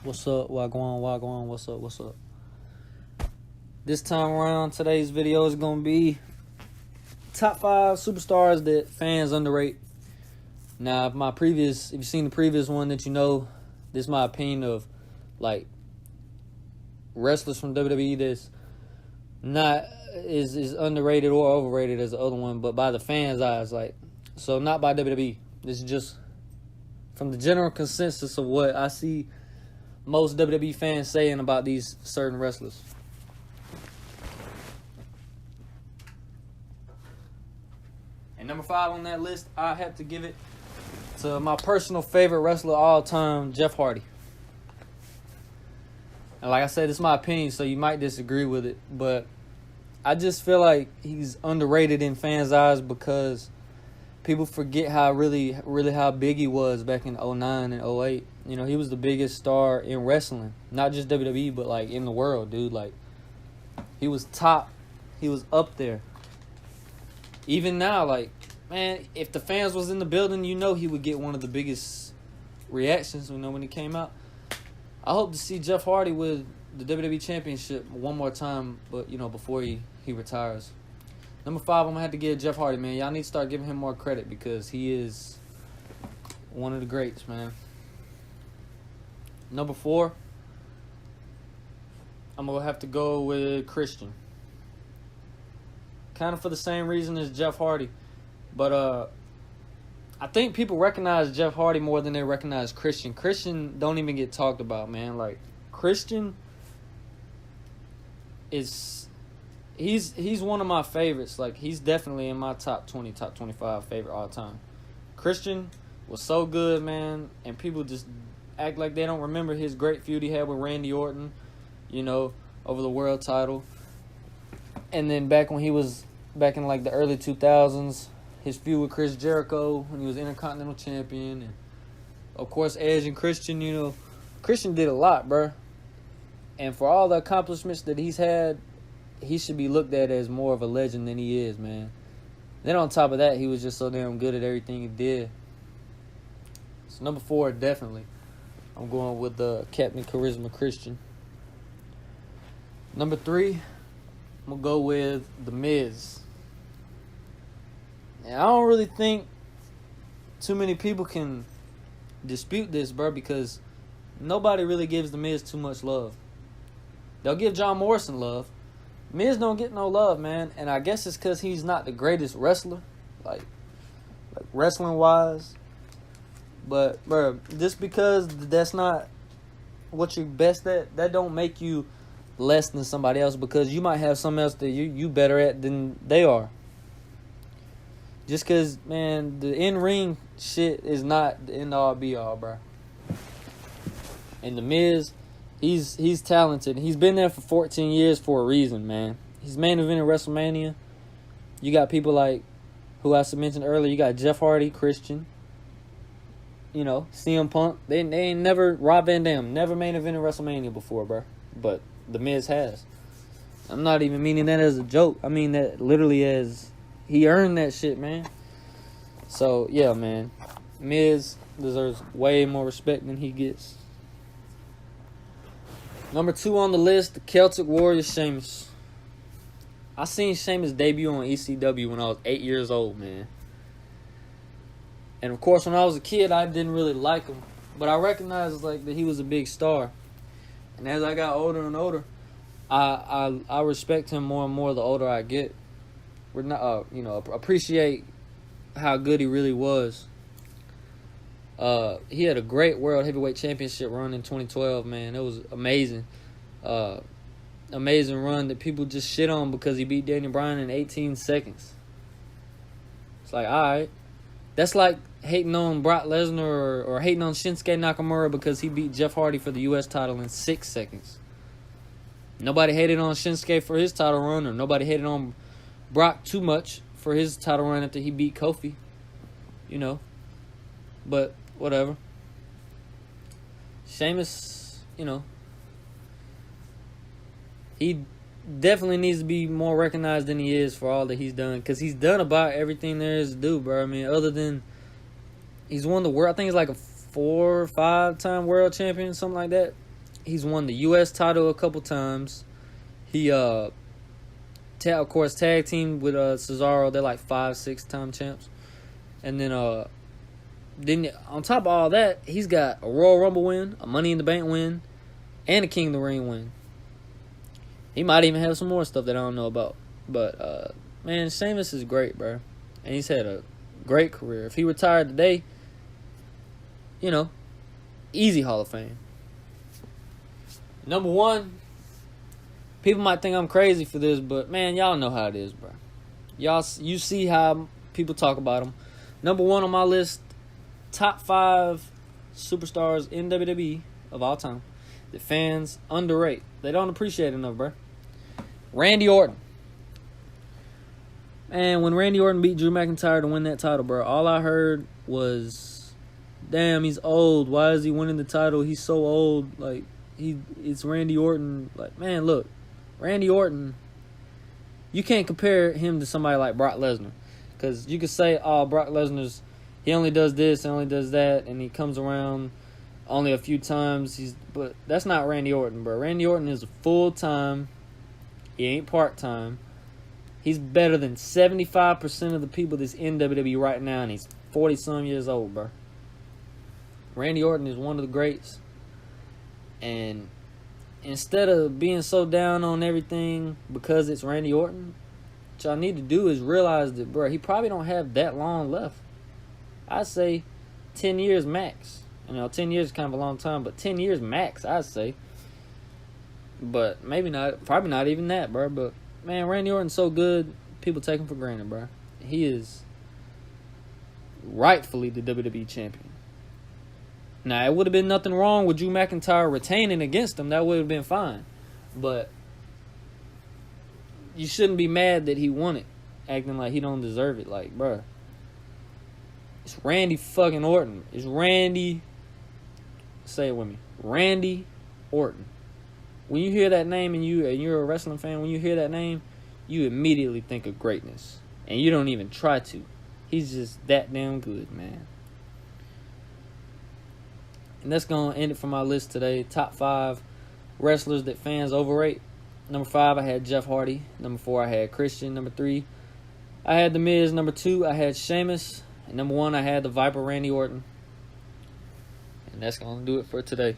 What's up? Wagwan? What's up? This time around, today's video is gonna be top 5 superstars that fans underrate. Now, if you've seen the previous one, that you know, this is my opinion of like wrestlers from WWE that's not is underrated or overrated as the other one, but by the fans' eyes, so not by WWE. This is just from the general consensus of what I see most WWE fans saying about these certain wrestlers. And number 5 on that list, I have to give it to my personal favorite wrestler of all time, Jeff Hardy. And like I said, it's my opinion, so you might disagree with it, but I just feel like he's underrated in fans' eyes because people forget how really how big he was back in 2009 and 2008. You know, he was the biggest star in wrestling. Not just WWE, but, in the world, dude. He was top. He was up there. Even now, man, if the fans was in the building, you know he would get one of the biggest reactions, when he came out. I hope to see Jeff Hardy with the WWE Championship one more time, but, before he retires. Number 5, I'm going to have to give Jeff Hardy, man. Y'all need to start giving him more credit because he is one of the greats, man. Number 4, I'm going to have to go with Christian. Kind of for the same reason as Jeff Hardy. But I think people recognize Jeff Hardy more than they recognize Christian. Christian don't even get talked about, man. Christian is... He's one of my favorites. He's definitely in my top 20, top 25 favorite all time. Christian was so good, man, and people just act like they don't remember his great feud he had with Randy Orton, over the world title. And then back when he was back in the early 2000s, his feud with Chris Jericho when he was Intercontinental Champion, and of course Edge and Christian. Christian did a lot, bro. And for all the accomplishments that he's had, he should be looked at as more of a legend than he is, man. Then on top of that, he was just so damn good at everything he did. So number 4, definitely, I'm going with Captain Charisma Christian. Number 3, I'm going to go with The Miz. And I don't really think too many people can dispute this, bro, because nobody really gives The Miz too much love. They'll give John Morrison love. Miz don't get no love, man, and I guess it's because he's not the greatest wrestler, wrestling-wise. But, bro, just because that's not what you're best at, that don't make you less than somebody else, because you might have something else that you better at than they are. Just because, man, the in-ring shit is not the end-all, be-all, bro. And The Miz... He's talented. He's been there for 14 years for a reason, man. He's main evented WrestleMania. You got people who I mentioned earlier. You got Jeff Hardy, Christian. CM Punk. They ain't never... Rob Van Dam never main evented WrestleMania before, bro. But The Miz has. I'm not even meaning that as a joke. I mean that literally as... He earned that shit, man. So, yeah, man. Miz deserves way more respect than he gets. Number 2 on the list, the Celtic Warrior Sheamus. I seen Sheamus debut on ECW when I was 8 years old, man. And of course, when I was a kid, I didn't really like him, but I recognized that he was a big star. And as I got older and older, I respect him more and more the older I get. We're not, appreciate how good he really was. He had a great World Heavyweight Championship run in 2012, man. It was amazing. Amazing run that people just shit on because he beat Daniel Bryan in 18 seconds. It's alright. That's like hating on Brock Lesnar or hating on Shinsuke Nakamura because he beat Jeff Hardy for the U.S. title in 6 seconds. Nobody hated on Shinsuke for his title run, or nobody hated on Brock too much for his title run after he beat Kofi. But... whatever. Sheamus, he definitely needs to be more recognized than he is for all that he's done. Because he's done about everything there is to do, bro. I mean, other than... He's won the world... I think he's a 4 or 5 time world champion, something like that. He's won the U.S. title a couple times. He, of course, tag team with Cesaro. They're like 5, 6-time champs. And then on top of all that, he's got a Royal Rumble win, a Money in the Bank win, and a King of the Ring win. He might even have some more stuff that I don't know about. But, man, Sheamus is great, bro. And he's had a great career. If he retired today, easy Hall of Fame. Number 1, people might think I'm crazy for this, but, man, y'all know how it is, bro. You see how people talk about him. Number 1 on my list, top 5 superstars in WWE of all time that fans underrate. They don't appreciate enough, bro. Randy Orton. Man, when Randy Orton beat Drew McIntyre to win that title, bro, all I heard was, damn, he's old. Why is he winning the title? He's so old. Like, it's Randy Orton. Like, man, look, Randy Orton, you can't compare him to somebody like Brock Lesnar. Because you could say, oh, Brock Lesnar's, he only does this, only does that, and he comes around only a few times. But that's not Randy Orton, bro. Randy Orton is full-time. He ain't part-time. He's better than 75% of the people that's in WWE right now, and he's 40-some years old, bro. Randy Orton is one of the greats. And instead of being so down on everything because it's Randy Orton, what y'all need to do is realize that, bro, he probably don't have that long left. I'd say 10 years max. 10 years is kind of a long time, but 10 years max, I'd say. But maybe not, probably not even that, bro. But, man, Randy Orton's so good, people take him for granted, bro. He is rightfully the WWE champion. Now, it would have been nothing wrong with Drew McIntyre retaining against him. That would have been fine. But you shouldn't be mad that he won it, acting like he don't deserve it. Like, bro, it's Randy fucking Orton. It's Randy, say it with me, Randy Orton. When you hear that name and you're a wrestling fan, when you hear that name, you immediately think of greatness. And you don't even try to. He's just that damn good, man. And that's going to end it for my list today. Top 5 wrestlers that fans overrate. Number 5, I had Jeff Hardy. Number 4, I had Christian. Number 3, I had The Miz. Number 2, I had Sheamus. And number 1, I had the Viper Randy Orton. And that's going to do it for today.